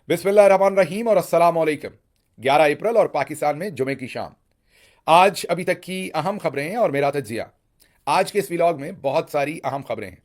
बिस्मिल्लाहिर्रहमानिर्रहीम और अस्सलाम वालेकुम। 11 अप्रैल और पाकिस्तान में जुमे की शाम। आज अभी तक की अहम खबरें और मेरा तजिया। आज के इस व्लॉग में बहुत सारी अहम खबरें हैं।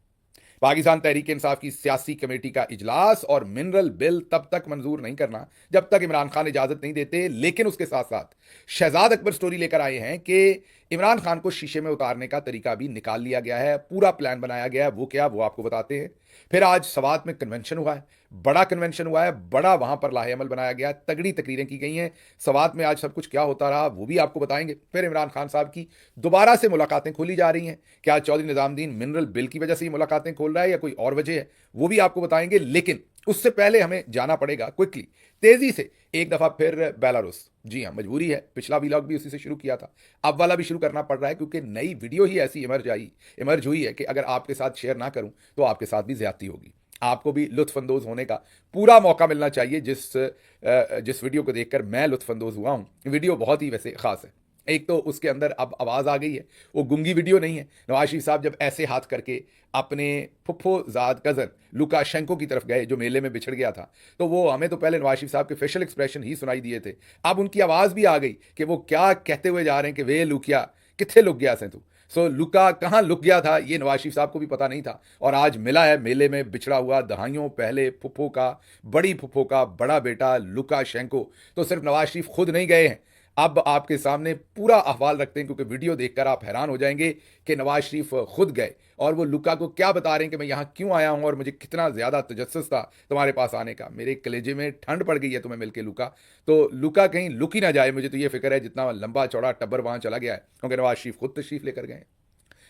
पाकिस्तान तहरीक इंसाफ की सियासी कमेटी का इजलास और मिनरल बिल तब तक मंजूर नहीं करना जब तक इमरान खान इजाजत नहीं देते। लेकिन उसके साथ साथ शहजाद अकबर स्टोरी लेकर आए हैं कि इमरान खान को शीशे में उतारने का तरीका भी निकाल लिया गया है, पूरा प्लान बनाया गया है। वो क्या, वो आपको बताते हैं। फिर आज सवात में कन्वेंशन हुआ है, बड़ा कन्वेंशन हुआ है, बड़ा वहां पर लाहेअमल बनाया गया, तगड़ी तकरीरें की गई हैं। सवात में आज सब कुछ क्या होता रहा वो भी आपको बताएंगे। फिर इमरान खान साहब की दोबारा से मुलाकातें खोली जा रही हैं। क्या चौधरी निजामुद्दीन मिनरल बिल की वजह से ये मुलाकातें खोल रहा है या कोई और वजह है, वो भी आपको बताएंगे। लेकिन उससे पहले हमें जाना पड़ेगा क्विकली, तेजी से एक दफा फिर बेलारूस। जी हाँ, मजबूरी है। पिछला व्लॉग भी उसी से शुरू किया था, अब वाला भी शुरू करना पड़ रहा है क्योंकि नई वीडियो ही ऐसी इमर्ज हुई है कि अगर आपके साथ शेयर ना करूं तो आपके साथ भी ज्यादती होगी। आपको भी लुत्फानंदोज होने का पूरा मौका मिलना चाहिए, जिस वीडियो को देखकर मैं लुत्फानंदोज हुआ हूं। वीडियो बहुत ही वैसे खास है। एक तो उसके अंदर अब आवाज़ आ गई है, वो गुंगी वीडियो नहीं है। नवाज शरीफ साहब जब ऐसे हाथ करके अपने फुफ्फोजाद कज़न लुकाशेंको की तरफ गए जो मेले में बिछड़ गया था, तो वो हमें तो पहले नवाज शरीफ साहब के फेशियल एक्सप्रेशन ही सुनाई दिए थे। अब उनकी आवाज़ भी आ गई कि वो क्या कहते हुए जा रहे हैं कि वे लुकिया किथे लुक गया से तू। सो लुका कहाँ लुक गया था ये नवाज शरीफ साहब को भी पता नहीं था, और आज मिला है मेले में बिछड़ा हुआ दहाइयों पहले फुफ्फो का, बड़ी फुफ्फो का बड़ा बेटा लुकाशेंको। तो सिर्फ नवाज शरीफ खुद नहीं गए हैं, अब आपके सामने पूरा अहवाल रखते हैं क्योंकि वीडियो देखकर आप हैरान हो जाएंगे कि नवाज शरीफ खुद गए और वो लुका को क्या बता रहे हैं कि मैं यहाँ क्यों आया हूँ और मुझे कितना ज़्यादा तजस्सुस था तुम्हारे पास आने का। मेरे कलेजे में ठंड पड़ गई है तुम्हें मिलके लुका। तो लुका कहीं लुक ही ना जाए, मुझे तो ये फिक्र है जितना लंबा चौड़ा टब्बर वहाँ चला गया है, क्योंकि नवाज शरीफ खुद तशरीफ़ लेकर गए।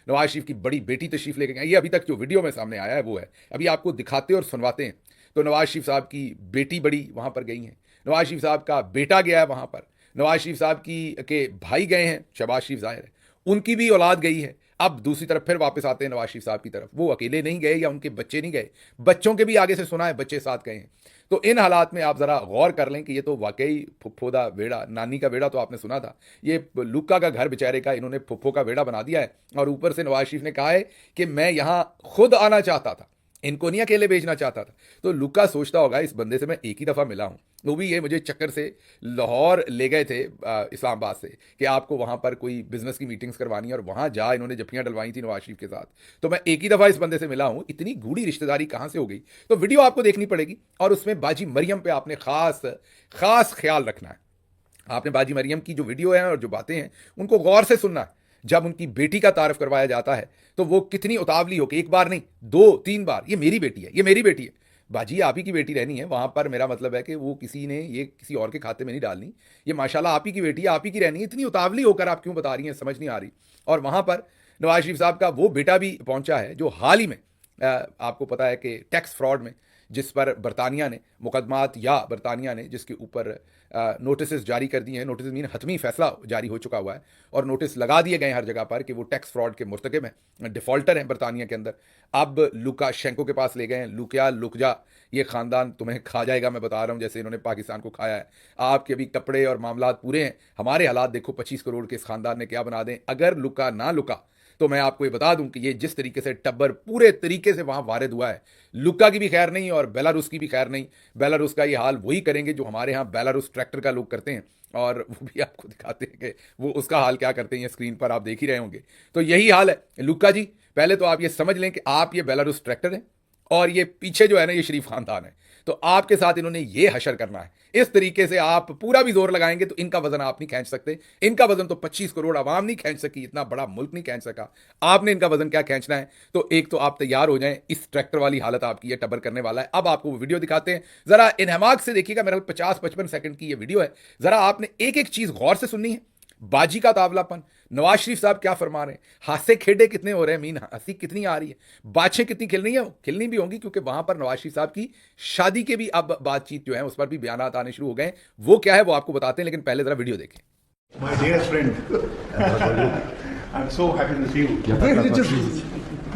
नवाज शरीफ की बड़ी बेटी तशरीफ़ लेकर गए। ये अभी तक जो वीडियो में सामने आया है वो है, अभी आपको दिखाते और सुनवाते हैं। तो नवाज शरीफ साहब की बेटी बड़ी वहाँ पर गई हैं, नवाज शरीफ साहब का बेटा गया है वहाँ पर, नवाज शरीफ साहब के भाई गए हैं, शहबाज शरीफ ज़ाहिर है उनकी भी औलाद गई है। अब दूसरी तरफ फिर वापस आते हैं नवाज शरीफ साहब की तरफ, वो अकेले नहीं गए या उनके बच्चे नहीं गए, बच्चों के भी आगे से सुना है बच्चे साथ गए हैं। तो इन हालात में आप ज़रा गौर कर लें कि ये तो वाकई फुफ्फोदा वेड़ा, नानी का वेड़ा तो आपने सुना था, ये लुक्का का घर बेचारे का इन्होंने फुफ्फो का वेड़ा बना दिया है। और ऊपर से नवाज शरीफ ने कहा है कि मैं यहाँ खुद आना चाहता था, इनको नहीं अकेले भेजना चाहता था। तो लुक्का सोचता होगा इस बंदे से मैं एक ही दफ़ा मिला हूँ, वो भी ये मुझे चक्कर से लाहौर ले गए थे इस्लामाबाद से कि आपको वहाँ पर कोई बिजनेस की मीटिंग्स करवानी है, और वहाँ जा इन्होंने जफ्फियाँ डलवाई थी नवाज शरीफ के साथ। तो मैं एक ही दफ़ा इस बंदे से मिला हूँ, इतनी गूढ़ी रिश्तेदारी कहाँ से हो गई। तो वीडियो आपको देखनी पड़ेगी और उसमें बाजी मरियम पे आपने खास ख्याल रखना है। आपने बाजी मरियम की जो वीडियो है और जो बातें हैं उनको गौर से सुनना है। जब उनकी बेटी का तारफ करवाया जाता है तो वो कितनी उतावली हो कि एक बार नहीं 2-3 बार ये मेरी बेटी है, ये मेरी बेटी है। बाजी आप ही की बेटी रहनी है वहाँ पर, मेरा मतलब है कि वो किसी ने ये किसी और के खाते में नहीं डालनी, ये माशाल्लाह आप ही की बेटी है, आप ही की रहनी है। इतनी उतावली होकर आप क्यों बता रही हैं, समझ नहीं आ रही। और वहाँ पर नवाज शरीफ साहब का वो बेटा भी पहुँचा है जो हाल ही में आपको पता है कि टैक्स फ्रॉड में जिस पर बरतानिया ने मुकदमात या बरतानिया ने जिसके ऊपर नोटिस जारी कर दिए हैं, नोटिस मीन हतमी फैसला जारी हो चुका हुआ है और नोटिस लगा दिए गए हर जगह पर कि वो टैक्स फ्रॉड के मुर्तकिब हैं, डिफ़ॉल्टर हैं बरतानिया के अंदर। अब लुकाशेंको के पास ले गए हैं, लुकिया लुक जा, ये ख़ानदान तुम्हें खा जाएगा, मैं बता रहा हूँ जैसे इन्होंने पाकिस्तान को खाया है। आपके अभी कपड़े और मामलात पूरे हैं, हमारे हालात देखो 25 करोड़ के इस ख़ानदान ने क्या बना दें। अगर लुका ना लुका तो मैं आपको ये बता दूं कि ये जिस तरीके से टब्बर पूरे तरीके से वहां वारिद हुआ है, लुक्का की भी खैर नहीं और बेलारूस की भी खैर नहीं। बेलारूस का ये हाल वही करेंगे जो हमारे यहाँ बेलारूस ट्रैक्टर का लोग करते हैं, और वो भी आपको दिखाते हैं कि वो उसका हाल क्या करते हैं, ये स्क्रीन पर आप देख ही रहे होंगे। तो यही हाल है लुक्का जी। पहले तो आप ये समझ लें कि आप ये बेलारूस ट्रैक्टर हैं और ये पीछे जो है ना ये शरीफ खानदान है। तो आपके साथ इन्होंने ये हशर करना है। इस तरीके से आप पूरा भी जोर लगाएंगे तो इनका वजन आप नहीं खींच सकते। इनका वजन तो 25 करोड़ आवाम नहीं खींच सकी, इतना बड़ा मुल्क नहीं खींच सका। आपने इनका वजन क्या खींचना है। तो एक तो आप तैयार हो जाएं, इस ट्रैक्टर वाली हालत आपकी ये टबर करने वाला है। अब आपको वो वीडियो दिखाते हैं, जरा इनहमाक से देखिएगा। मेरा 50-55 सेकंड की ये वीडियो है, जरा आपने एक एक चीज गौर से सुननी है। बाजी का तावलापन, नवाज शरीफ साहब क्या फरमा रहे हैं, हासे खेडे कितने हो रहे हैं, मीन हंसी कितनी आ रही है, बातें कितनी खिल रही है, खिलनी भी होंगी क्योंकि वहां पर नवाज शरीफ साहब की शादी के भी अब बातचीत जो है उस पर भी बयानात आने शुरू हो गए। वो क्या है वो आपको बताते हैं, लेकिन पहले जरा वीडियो देखें। My dearest friend, I'm so happy to see you. Выглядишь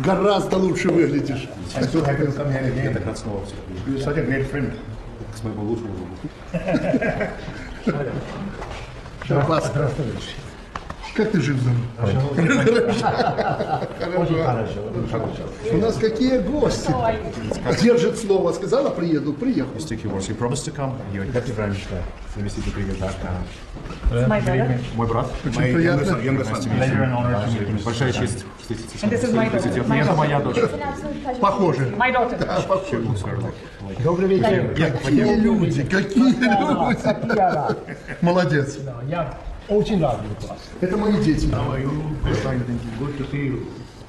гораздо лучше выглядишь. I'm so happy to come here again. You're such a great friend. К своему лучшему другу. Шабас. Как ты жив-здоров? Очень хорошо. У нас какие гости? Держит слово, сказала, приеду, приехал. Stick your words. You promised to come. You kept your promise. Заместитель привет. My brother. Мой брат. Очень приятно. Pleasure and honor to meet you. Большая честь встретиться с And this is my daughter. вами. Это моя дочь. Похоже. My daughter. Добрый вечер. Какие люди, какие люди. Молодец. Я очень рад быть вас. Это мои дети. Good to see you.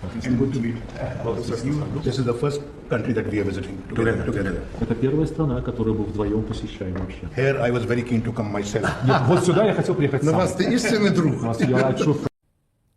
And good to meet both of you. This is the first country that we are visiting together. Это первая страна, которую мы вдвоем посещаем вообще. Here I was very keen to come myself. Вот сюда я хотел приехать На сам. вас ты истинный друг. Я рад,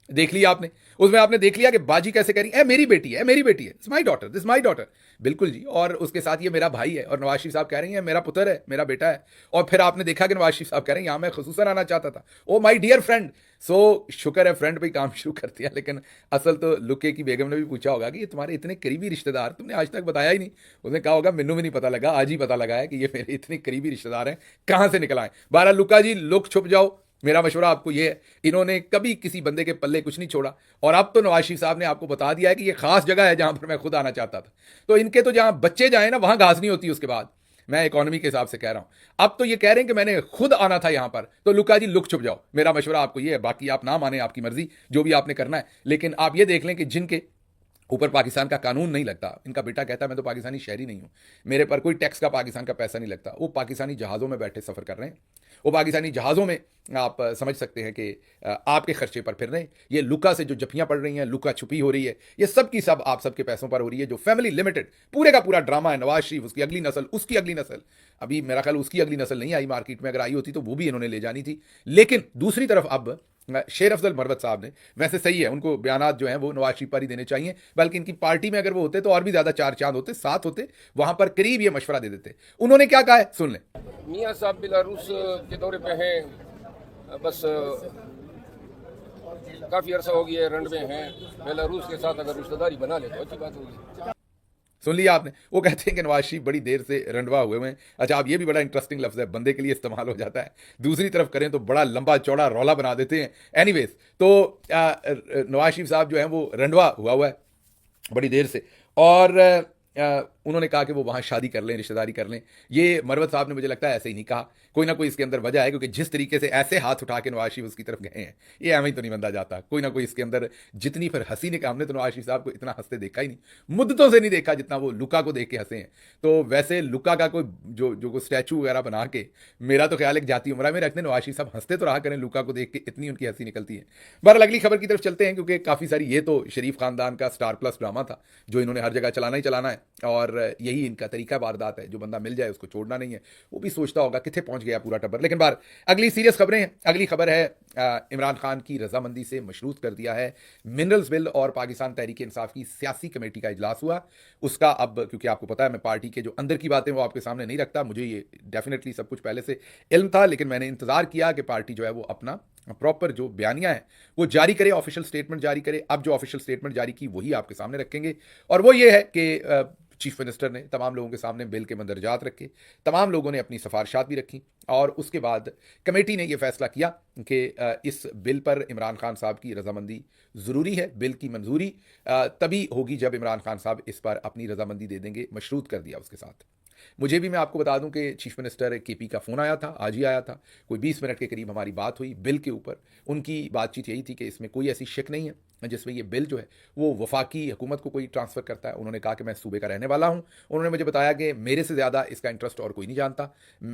देख लिया आपने, उसमें आपने देख लिया कि बाजी कैसे करी है, मेरी बेटी है, मेरी बेटी है, this my daughter, this my daughter. बिल्कुल जी, और उसके साथ ये मेरा भाई है, और नवाज शरीफ साहब कह रही हैं मेरा पुत्र है, मेरा बेटा है। और फिर आपने देखा कि नवाज शरीफ साहब कह रहे हैं यहाँ मैं खुसूसन आना चाहता था, ओ माई डियर फ्रेंड। सो शुक्र है फ्रेंड पे काम शुरू कर दिया। लेकिन असल तो लुके की बेगम ने भी पूछा होगा कि ये तुम्हारे इतने करीबी रिश्तेदार तुमने आज तक बताया ही नहीं। उसने कहा होगा मैनू भी नहीं पता लगा, आज ही पता लगा है कि ये मेरे इतने करीबी रिश्तेदार हैं, कहाँ से निकल आए। 12 लुका जी लुक छुप जाओ, मेरा मशवरा आपको ये है, इन्होंने कभी किसी बंदे के पल्ले कुछ नहीं छोड़ा। और अब तो नवाज शरीफ साहब ने आपको बता दिया है कि ये खास जगह है जहां पर मैं खुद आना चाहता था। तो इनके तो जहां बच्चे जाए ना वहां घास नहीं होती। उसके बाद मैं इकोनॉमी के हिसाब से कह रहा हूं, अब तो ये कह रहे हैं कि मैंने खुद आना था यहां पर। तो लुका जी लुक छुप जाओ, मेरा मशवरा आपको ये है। बाकी आप ना माने, आपकी मर्जी, जो भी आपने करना है। लेकिन आप ये देख लें कि जिनके ऊपर पाकिस्तान का कानून नहीं लगता, इनका बेटा कहता है मैं तो पाकिस्तानी शहरी नहीं हूं, मेरे पर कोई टैक्स का पाकिस्तान का पैसा नहीं लगता, वो पाकिस्तानी जहाज़ों में बैठे सफ़र कर रहे हैं। वो पाकिस्तानी जहाज़ों में आप समझ सकते हैं कि आपके खर्चे पर फिर रहे हैं। ये लुका से जो जफियाँ पड़ रही हैं, लुका छुपी हो रही है, ये सब की सब आप सबके पैसों पर हो रही है। जो फैमिली लिमिटेड पूरे का पूरा ड्रामा है, नवाज शरीफ, उसकी अगली नस्ल, उसकी अगली नस्ल। अभी मेरा ख्याल उसकी अगली नस्ल नहीं आई मार्केट में, अगर आई होती तो वो भी इन्होंने ले जानी थी। लेकिन दूसरी तरफ अब शेर अफजल मरवत साहब ने, वैसे सही है, उनको बयानात जो हैं वो नवाज शरीफ पर ही देने चाहिए, बल्कि इनकी पार्टी में अगर वो होते तो और भी ज़्यादा चार चांद होते, साथ होते, वहां पर करीब ये मशवरा दे देते। उन्होंने क्या कहा है सुन लें। मियाँ साहब बेलारूस के दौरे पे हैं, बस काफ़ी अरसा हो गया है, रंड में हैं। बेलारूस के साथ अगर रिश्तेदारी बना ले तो अच्छी बात होगी। सुन लिया आपने, वो कहते हैं कि नवाज शरीफ बड़ी देर से रंडवा हुए हैं। अच्छा, अब ये भी बड़ा इंटरेस्टिंग लफ्ज़ है, बंदे के लिए इस्तेमाल हो जाता है, दूसरी तरफ करें तो बड़ा लंबा चौड़ा रौला बना देते हैं। एनीवेज, तो नवाज शरीफ साहब जो हैं वो रंडवा हुआ है बड़ी देर से, और उन्होंने कहा कि वो वहाँ शादी कर लें, रिश्तेदारी कर लें। ये मरवत साहब ने मुझे लगता है ऐसे ही नहीं कहा, कोई ना कोई इसके अंदर वजह है, क्योंकि जिस तरीके से ऐसे हाथ उठा के नवाज शरीफ उसकी तरफ गए हैं, ये एवं ही तो नहीं बंदा जाता। कोई ना कोई इसके अंदर जितनी फिर हंसी ने, हमने तो नवाज शरीफ साहब को इतना हंसते देखा ही नहीं, मुद्दतों से नहीं देखा जितना वो लुका को देख के हंसे हैं। तो वैसे लुका का कोई जो कोई स्टैचू वगैरह बना के, मेरा तो ख्याल है जाती उम्र में रखते नवाज शरीफ साहब हंसते तो रहा करें, लुका को देख के इतनी उनकी हंसी निकलती है। बहरहाल अगली खबर की तरफ चलते हैं, क्योंकि काफ़ी सारी, ये तो शरीफ खानदान का स्टार प्लस ड्रामा था जो इन्होंने हर जगह चलाना ही चलाना है, और यही इनका तरीका वारदात है, जो बंदा मिल जाए उसको छोड़ना नहीं है। वो भी सोचता होगा कितने पहुंच गया पूरा टब्बर। लेकिन बार अगली सीरियस खबरें हैं। अगली खबर है इमरान खान की रजामंदी से मशरूत कर दिया है मिनरल्स बिल, और पाकिस्तान तहरीक इंसाफ की सियासी कमेटी का इजलास हुआ। उसका अब, क्योंकि आपको पता है मैं पार्टी के जो अंदर की बातें वो आपके सामने नहीं रखता, मुझे ये डेफिनेटली सब कुछ पहले से इल्म था, लेकिन मैंने इंतजार किया कि पार्टी जो है वो अपना प्रॉपर जो बयानिया है वो जारी करे, ऑफिशियल स्टेटमेंट जारी करे। अब जो ऑफिशियल स्टेटमेंट जारी की वही आपके सामने रखेंगे, और वो ये है कि चीफ मिनिस्टर ने तमाम लोगों के सामने बिल के मंदरजात रखे, तमाम लोगों ने अपनी सिफारिशात भी रखी, और उसके बाद कमेटी ने यह फैसला किया कि इस बिल पर इमरान खान साहब की रजामंदी ज़रूरी है। बिल की मंजूरी तभी होगी जब इमरान खान साहब इस पर अपनी रजामंदी दे देंगे, मशरूत कर दिया उसके साथ। मुझे भी, मैं आपको बता दूं कि चीफ मिनिस्टर केपी का फ़ोन आया था, आज ही आया था, कोई 20 मिनट के करीब हमारी बात हुई बिल के ऊपर। उनकी बातचीत यही थी कि इसमें कोई ऐसी शक नहीं है जिसमें ये बिल जो है वो वफाकी हुकूमत को कोई ट्रांसफ़र करता है। उन्होंने कहा कि मैं सूबे का रहने वाला हूँ, उन्होंने मुझे बताया कि मेरे से ज़्यादा इसका इंटरेस्ट और कोई नहीं जानता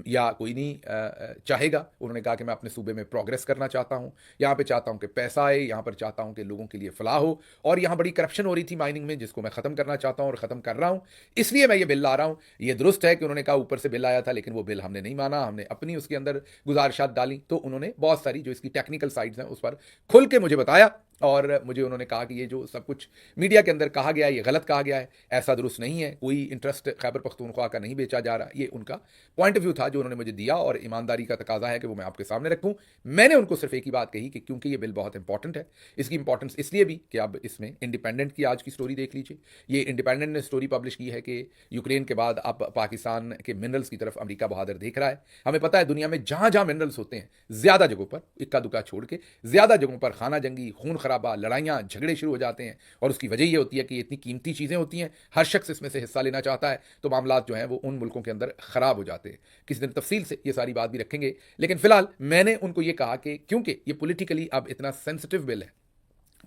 या कोई नहीं चाहेगा। उन्होंने कहा कि मैं अपने सूबे में प्रोग्रेस करना चाहता हूँ, यहाँ पर चाहता हूँ कि पैसा आए, यहाँ पर चाहता हूँ कि लोगों के लिए फलाह हो, और यहाँ बड़ी करप्शन हो रही थी माइनिंग में, जिसको मैं ख़त्म करना चाहता हूँ और ख़त्म कर रहा हूँ, इसलिए मैं ये बिल ला रहा हूँ। ये दुरुस्त है कि उन्होंने कहा ऊपर से बिल आया था, लेकिन वो बिल हमने नहीं माना, हमने अपनी उसके अंदर गुजारिशात डाली। तो उन्होंने बहुत सारी जो इसकी टेक्निकल साइड्स हैं उस पर खुल के मुझे बताया और मुझे उन्होंने कहा कि ये जो सब कुछ मीडिया के अंदर कहा गया है ये गलत कहा गया है, ऐसा दुरुस्त नहीं है, कोई इंटरेस्ट खैबर पख्तूनख्वा का नहीं बेचा जा रहा। ये उनका पॉइंट ऑफ व्यू था जो उन्होंने मुझे दिया और ईमानदारी का तकाजा है कि वो मैं आपके सामने रखूं। मैंने उनको सिर्फ एक ही बात कही कि क्योंकि ये बिल बहुत इंपॉर्टेंट है, इसकी इंपॉर्टेंस इसलिए भी कि अब इसमें इंडिपेंडेंट की आज की स्टोरी देख लीजिए। ये इंडिपेंडेंट ने स्टोरी पब्लिश की है कि यूक्रेन के बाद अब पाकिस्तान के मिनरल्स की तरफ अमेरिका बहादुर देख रहा है। हमें पता है दुनिया में जहां जहां मिनरल्स होते हैं, ज्यादा जगहों पर, इक्का दुक्का छोड़ के ज्यादा जगहों पर खाना जंगी, खून खराबा, लड़ाइयाँ, झगड़े शुरू हो जाते हैं। और उसकी वजह यह होती है कि ये इतनी कीमती चीज़ें होती हैं, हर शख्स इसमें से हिस्सा लेना चाहता है, तो मामला जो हैं वो उन मुल्कों के अंदर ख़राब हो जाते हैं। किसी दिन तफसील से ये सारी बात भी रखेंगे, लेकिन फिलहाल मैंने उनको ये कहा कि क्योंकि ये पॉलिटिकली अब इतना सेंसिटिव बिल है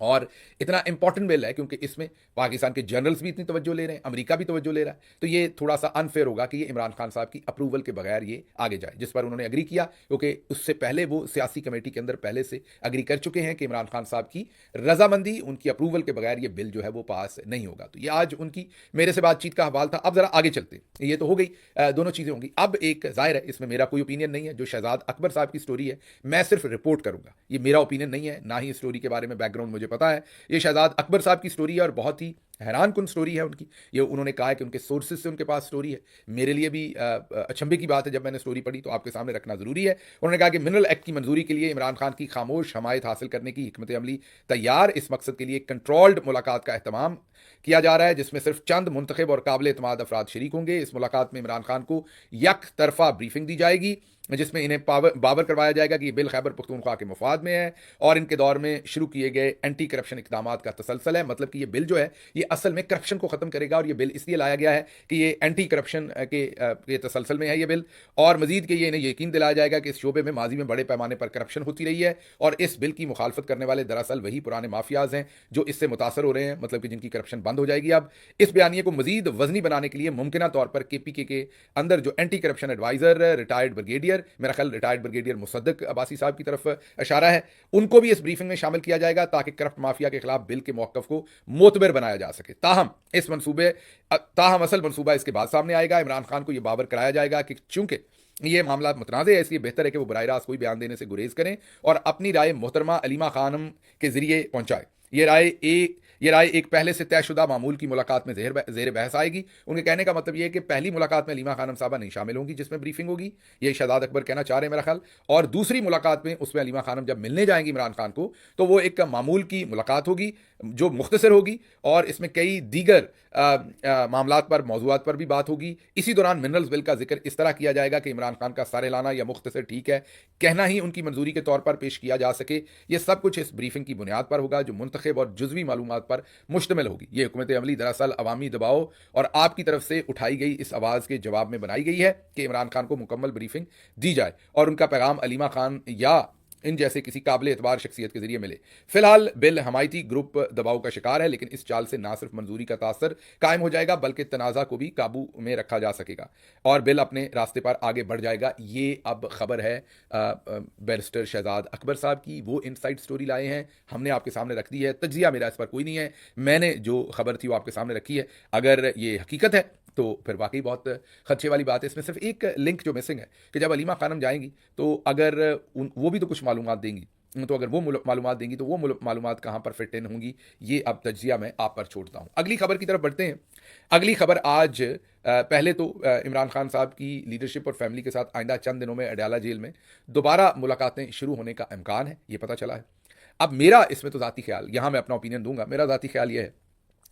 और इतना इंपॉर्टेंट बिल है, क्योंकि इसमें पाकिस्तान के जनरल्स भी इतनी तवज्जो ले रहे हैं, अमेरिका भी तवज्जो ले रहा है, तो ये थोड़ा सा अनफेयर होगा कि ये इमरान खान साहब की अप्रूवल के बगैर ये आगे जाए, जिस पर उन्होंने एग्री किया, क्योंकि उससे पहले वो सियासी कमेटी के अंदर पहले से एग्री कर चुके हैं कि इमरान खान साहब की रजामंदी, उनकी अप्रूवल के बगैर ये बिल जो है वो पास नहीं होगा। तो ये आज उनकी मेरे से बातचीत का हवाल था। अब जरा आगे चलते, ये तो हो गई, दोनों चीज़ें होंगी। अब एक जाहिर है इसमें मेरा कोई ओपिनियन नहीं है, जो शहजाद अकबर साहब की स्टोरी है मैं सिर्फ रिपोर्ट करूंगा, ये मेरा ओपिनियन नहीं है, ना ही स्टोरी के बारे में बैकग्राउंड मुझे पता है। ये शहजाद अकबर साहब की स्टोरी है और बहुत ही हैरान कुन स्टोरी है उनकी। ये उन्होंने कहा है कि उनके सोर्सेज से उनके पास स्टोरी है। मेरे लिए भी अचंभे की बात है, जब मैंने स्टोरी पढ़ी तो आपके सामने रखना ज़रूरी है। उन्होंने कहा कि मिनरल एक्ट की मंजूरी के लिए इमरान खान की खामोश हमायत हासिल करने की हिकमत अमली तैयार। इस मकसद के लिए कंट्रोल्ड मुलाकात का एहतमाम किया जा रहा है, जिसमें सिर्फ चंद मुंतखब और काबिल एतमाद अफराद शरीक होंगे। इस मुलाकात में इमरान खान को यक तरफा ब्रीफिंग दी जाएगी, जिसमें इन्हें बावर करवाया जाएगा कि ये बिल खैबर पख्तूनख्वा के मुफाद में है और इनके दौर में शुरू किए गए एंटी करप्शन इकदाम का तसलसल है। मतलब कि ये बिल जो है ये असल में करप्शन को ख़त्म करेगा, और ये बिल इसलिए लाया गया है कि ये एंटी करप्शन के तसलसल में है ये बिल। और मजीद के ये इन्हें यकीन दिलाया जाएगा कि इस शोबे में माजी में बड़े पैमाने पर करप्शन होती रही है, और इस बिल की मुखालफत करने वाले दरअसल वही पुराने माफियाज हैं जो इससे मुतासर हो रहे हैं, मतलब कि जिनकी करप्शन बंद हो जाएगी। अब इस बयानिए को मजीद वजनी बनाने के लिए मुमकिन तौर पर KPK के अंदर जो anti corruption adviser retired brigadier, मेरा ख्याल रिटायर्ड ब्रिगेडियर मुसद्दक अब्बासी साहब की तरफ इशारा है, उनको भी इस ब्रीफिंग में शामिल किया जाएगा ताकि करप्ट माफिया के खिलाफ बिल के मौक़िफ़ को मोतबर बनाया जा सके। ताहम असल मनसूबा इसके बाद सामने आएगा। इमरान खान को यह बावर कराया जाएगा कि चूंकि ये मामला मुतनाज़ है, इसलिए बेहतर है कि वो बराह रास्त कोई बयान देने से गुरेज करें और अपनी राय मोहतरमा अलीमा खानम के जरिए पहुंचाए। ये राय एक पहले से तयशुदा मामूल की मुलाकात में ज़ेर बहस आएगी। उनके कहने का मतलब ये है कि पहली मुलाकात में अलीमा खानम साहबा नहीं शामिल होंगी जिसमें ब्रीफिंग होगी, ये शहजाद अकबर कहना चाह रहे हैं मेरा ख्याल। और दूसरी मुलाकात में उसमें अलीमा खानम जब मिलने जाएंगी इमरान खान को, तो वो एक मामूल की मुलाकात होगी जो मुख्तसर होगी और इसमें कई दीगर मामलात पर, मौजूआत पर भी बात होगी। इसी दौरान मिनरल्स बिल का जिक्र इस तरह किया जाएगा कि इमरान खान का सर हिलाना या मुख्तसर ठीक है कहना ही उनकी मंजूरी के तौर पर पेश किया जा सके। ये सब कुछ इस ब्रीफिंग की बुनियाद पर होगा जो मुंतखब और जुज़वी मालूमात पर मुश्तमिल होगी। ये हुकूमत अमली दरअसल अवामी दबाव और आपकी तरफ से उठाई गई इस आवाज़ के जवाब में बनाई गई है कि इमरान खान को मुकम्मल ब्रीफिंग दी जाए और उनका पैगाम अलीमा खान या इन जैसे किसी काबिल एतबार शख्सियत के जरिए मिले। फिलहाल बिल हमायती ग्रुप दबाव का शिकार है, लेकिन इस चाल से ना सिर्फ मंजूरी का तासर कायम हो जाएगा बल्कि तनाज़ा को भी काबू में रखा जा सकेगा और बिल अपने रास्ते पर आगे बढ़ जाएगा। ये अब खबर है बैरिस्टर शहजाद अकबर साहब की, वो इनसाइड स्टोरी लाए हैं, हमने आपके सामने रख दी है। तज्जिया मेरा इस पर कोई नहीं है, मैंने जो खबर थी वो आपके सामने रखी है। अगर ये हकीकत है तो फिर वाकई बहुत खदशे वाली बात है। इसमें सिर्फ एक लिंक जो मिसिंग है कि जब अलीमा खानम जाएंगी तो अगर वो भी तो कुछ मालूमात देंगी, तो अगर वो मालूमात देंगी तो वो मालूमात कहाँ पर फिट इन होंगी, ये अब तज्जिया मैं आप पर छोड़ता हूँ। अगली खबर की तरफ बढ़ते हैं। अगली खबर आज पहले तो इमरान खान साहब की लीडरशिप और फैमिली के साथ आइंदा चंद दिनों में अडयाला जेल में दोबारा मुलाकातें शुरू होने का इम्कान है, ये पता चला है। अब मेरा इसमें तो ज़ाती ख्याल, यहाँ मैं अपना ओपिनियन दूंगा, मेरा ज़ाती ख्याल ये है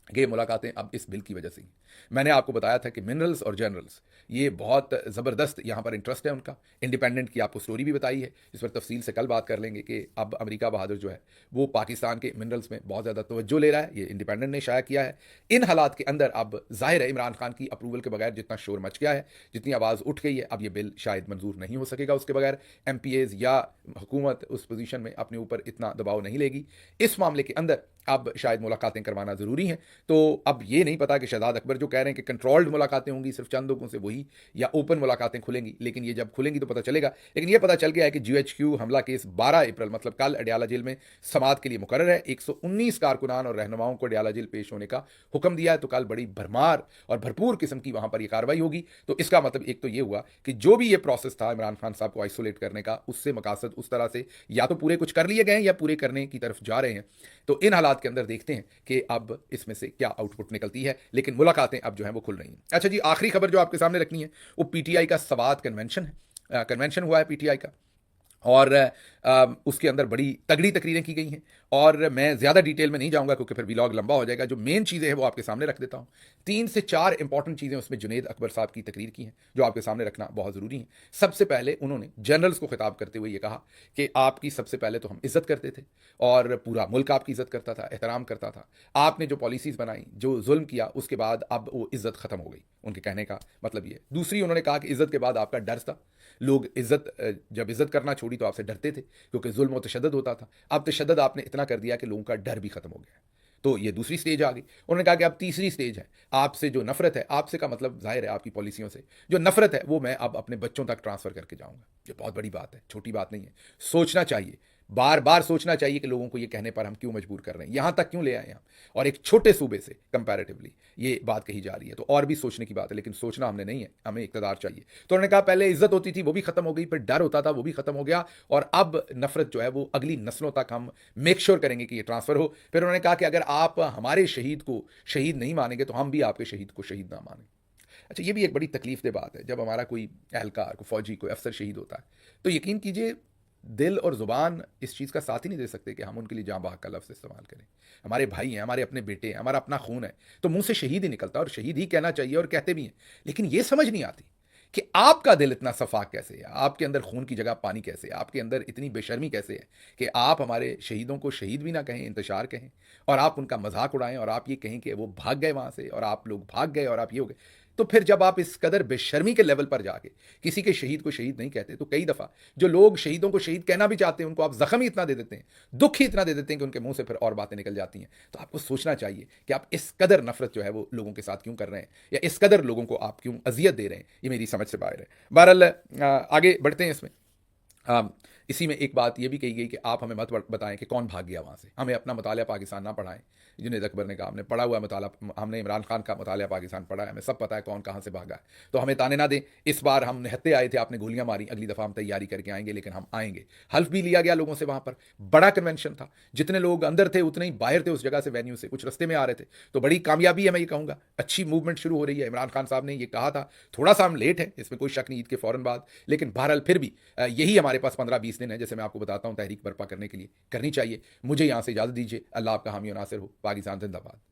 कि मुलाकातें अब इस बिल की वजह से ही, मैंने आपको बताया था कि मिनरल्स और जनरल्स ये बहुत ज़बरदस्त यहाँ पर इंटरेस्ट है उनका। इंडिपेंडेंट की आपको स्टोरी भी बताई है, इस पर तफसील से कल बात कर लेंगे कि अब अमेरिका बहादुर जो है वो पाकिस्तान के मिनरल्स में बहुत ज़्यादा तवज्जो ले रहा है, ये इंडिपेंडेंट ने शाया किया है। इन हालात के अंदर अब जाहिर है इमरान खान की अप्रूवल के बगैर जितना शोर मच गया है, जितनी आवाज़ उठ गई है, अब ये बिल शायद मंजूर नहीं हो सकेगा उसके बगैर। MPAs या हुकूमत उस पोजीशन में अपने ऊपर इतना दबाव नहीं लेगी। इस मामले के अंदर अब शायद मुलाकातें करवाना ज़रूरी हैं, तो अब ये नहीं पता कि शहजाद अकबर जो कह रहे हैं कि कंट्रोल्ड मुलाकातें होंगी सिर्फ चंद लोगों से वही, या ओपन मुलाकातें खुलेंगी, लेकिन ये जब खुलेंगी तो पता चलेगा। लेकिन ये पता चल गया है कि GHQ हमला केस 12 अप्रैल मतलब कल अडयाला जेल में समाअत के लिए मुकर्रर है। 119 कारकुनान और रहनुमाओं को अडयाला जेल पेश होने का हुक्म दिया है। तो कल बड़ी भरमार और भरपूर किस्म की वहां पर यह कार्रवाई होगी। तो इसका मतलब एक तो ये हुआ कि जो भी ये प्रोसेस था इमरान खान साहब को आइसोलेट करने का, उससे मकासद उस तरह से या तो पूरे कुछ कर लिए गए हैं या पूरे करने की तरफ जा रहे हैं। तो इन हालात के अंदर देखते हैं कि अब इसमें से क्या आउटपुट निकलती है, लेकिन मुलाकातें अब जो है वो खुल रही हैं। अच्छा जी, आखिरी खबर जो आपके सामने रखनी है वो PTI का सवात कन्वेंशन है। कन्वेंशन हुआ है PTI का, और उसके अंदर बड़ी तगड़ी तकरीरें की गई हैं, और मैं ज़्यादा डिटेल में नहीं जाऊंगा क्योंकि फिर व्लॉग लंबा हो जाएगा। जो मेन चीज़ें हैं वो आपके सामने रख देता हूं। 3 से 4 इंपॉर्टेंट चीज़ें उसमें जुनेद अकबर साहब की तकरीर की हैं जो आपके सामने रखना बहुत ज़रूरी है। सबसे पहले उन्होंने जनरल्स को खिताब करते हुए ये कहा कि आपकी सबसे पहले तो हम इज़्ज़त करते थे और पूरा मुल्क आपकी इज़्ज़त करता था, एहतराम करता था। आपने जो पॉलिसीज़ बनाई, जो जुल्म किया, उसके बाद अब वो इज़्ज़त ख़त्म हो गई। उनके कहने का मतलब ये। दूसरी, उन्होंने कहा कि इज़्ज़त के बाद आपका डर था। लोग जब इज़्ज़त करना छोड़ी तो आपसे डरते थे क्योंकि जुल्म और तशद्दुद होता था। अब तशद्दुद आपने इतना कर दिया कि लोगों का डर भी खत्म हो गया। तो ये दूसरी स्टेज आ गई। उन्होंने कहा कि अब तीसरी स्टेज है, आपसे जो नफरत है, आपसे का मतलब जाहिर है आपकी पॉलिसियों से जो नफरत है वो मैं अब अपने बच्चों तक ट्रांसफर करके जाऊंगा। ये बहुत बड़ी बात है, छोटी बात नहीं है। सोचना चाहिए, बार बार सोचना चाहिए कि लोगों को ये कहने पर हम क्यों मजबूर कर रहे हैं, यहां तक क्यों ले आए हम, और एक छोटे सूबे से कंपैरेटिवली ये बात कही जा रही है। तो और भी सोचने की बात है, लेकिन सोचना हमने नहीं है, हमें इक़्तिदार चाहिए। तो उन्होंने कहा पहले इज्जत होती थी वो भी खत्म हो गई, फिर डर होता था वो भी खत्म हो गया, और अब नफरत जो है वो अगली नस्लों तक हम मेक श्योर करेंगे कि ये ट्रांसफर हो। फिर उन्होंने कहा कि अगर आप हमारे शहीद को शहीद नहीं मानेंगे तो हम भी आपके शहीद को शहीद ना मानें। अच्छा, ये भी एक बड़ी तकलीफ दे बात है। जब हमारा कोई एहलकार, कोई फौजी, कोई अफसर शहीद होता है तो यकीन कीजिए दिल और ज़ुबान इस चीज़ का साथ ही नहीं दे सकते कि हम उनके लिए जाँ बहक का लफ्ज़ इस्तेमाल करें। हमारे भाई हैं, हमारे अपने बेटे हैं, हमारा अपना खून है, तो मुंह से शहीद ही निकलता है और शहीद ही कहना चाहिए और कहते भी हैं। लेकिन ये समझ नहीं आती कि आपका दिल इतना सफाक कैसे है, आपके अंदर खून की जगह पानी कैसे है, आपके अंदर इतनी बेशर्मी कैसे है कि आप हमारे शहीदों को शहीद भी ना कहें, इंतशार कहें, और आप उनका मजाक उड़ाएं, और आप ये कहें कि वो भाग गए वहाँ से और आप लोग भाग गए और आप ये हो गए। तो फिर जब आप इस कदर बेशर्मी के लेवल पर जाके किसी के शहीद को शहीद नहीं कहते, तो कई दफ़ा जो लोग शहीदों को शहीद कहना भी चाहते हैं उनको आप जख्म ही इतना दे देते हैं, दुख ही इतना दे देते हैं कि उनके मुंह से फिर और बातें निकल जाती हैं। तो आपको सोचना चाहिए कि आप इस कदर नफरत जो है वो लोगों के साथ क्यों कर रहे हैं, या इस कदर लोगों को आप क्यों अजियत दे रहे हैं। ये मेरी समझ से बाहर है। बहरहाल आगे बढ़ते हैं इसमें। इसी में एक बात यह भी कही गई कि आप हमें मत बताएं कि कौन भाग गया वहाँ से, हमें अपना मुतालिया पाकिस्तान ना पढ़ाएं। जुनैद अकबर ने कहा हमने पढ़ा हुआ मुताला, हमने इमरान खान का मुतालिया पाकिस्तान पढ़ा है, हमें सब पता है कौन कहाँ से भागा है, तो हमें ताने ना दें। इस बार हम निहत्ते आए थे, आपने गोलियां मारी, अगली दफ़ा हम तैयारी करके आएंगे, लेकिन हम आएंगे। हल्फ भी लिया गया लोगों से। वहाँ पर बड़ा कन्वेंशन था, जितने लोग अंदर थे उतने ही बाहर थे उस जगह से, वेन्यू से, कुछ रस्ते में आ रहे थे। तो बड़ी कामयाबी है, मैं ये कहूँगा, अच्छी मूवमेंट शुरू हो रही है। इमरान खान साहब ने ये कहा था, थोड़ा सा हम लेट है, इसमें कोई शक नहीं, ईद के फ़ौरन बाद, लेकिन बहरहाल फिर भी यही हमारे पास 15-20 दिन है, जैसे मैं आपको बताता हूँ, तहरीक बर्पा करने के लिए करनी चाहिए। मुझे यहाँ से इजाज़त दीजिए। अल्लाह आपका हामी और नासिर हो। पाकिस्तान जिंदाबाद।